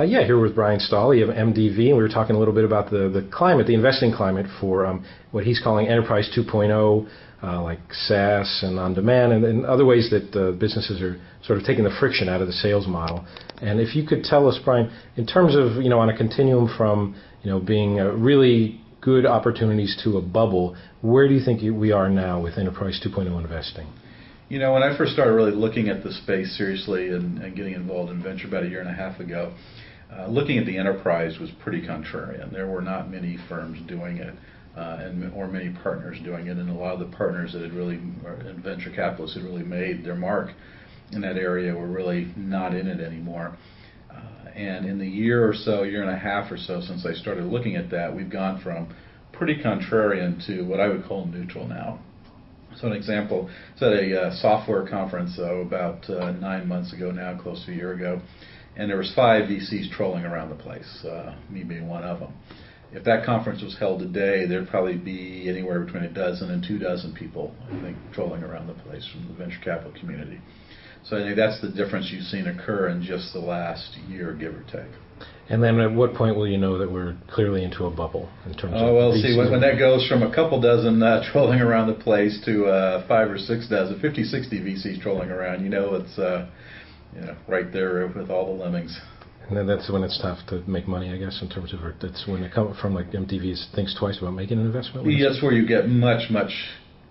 Yeah, here with Bryan Stolle of MDV, and we were talking a little bit about the climate, the investing climate for what he's calling Enterprise 2.0, like SaaS and on-demand, and other ways that businesses are sort of taking the friction out of the sales model. And if you could tell us, Bryan, in terms of, on a continuum from, being really good opportunities to a bubble, where do you think we are now with Enterprise 2.0 investing? When I first started really looking at the space seriously and getting involved in venture about a year and a half ago, looking at the enterprise was pretty contrarian. There were not many firms doing it, or many partners doing it, and a lot of the partners that and venture capitalists had really made their mark in that area were really not in it anymore. And in the year and a half or so since I started looking at that, we've gone from pretty contrarian to what I would call neutral now. So an example, it's at a software conference about 9 months ago now, close to a year ago, and there was 5 VCs trolling around the place, me being one of them. If that conference was held today, there'd probably be anywhere between a dozen and 24 people, I think, trolling around the place from the venture capital community. So I think that's the difference you've seen occur in just the last year, give or take. And then at what point will you know that we're clearly into a bubble in terms of VCs? See, when that goes from a couple dozen trolling around the place to 5 or 6 dozen, 50, 60 VCs trolling around, it's right there with all the lemmings. And then that's when it's tough to make money, I guess, in terms of that's when it comes from, like, MTV thinks twice about making an investment. That's where you get much, much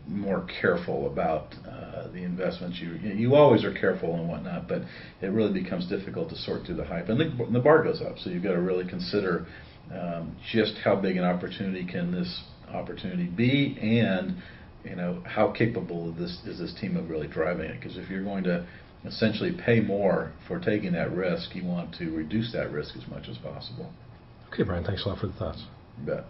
more careful about the investments. You always are careful and whatnot, but it really becomes difficult to sort through the hype, and the bar goes up. So you've got to really consider just how big an opportunity can this opportunity be, and how capable is this team of really driving it. Because if you're going to essentially pay more for taking that risk, you want to reduce that risk as much as possible. Okay, Bryan, thanks a lot for the thoughts. You bet.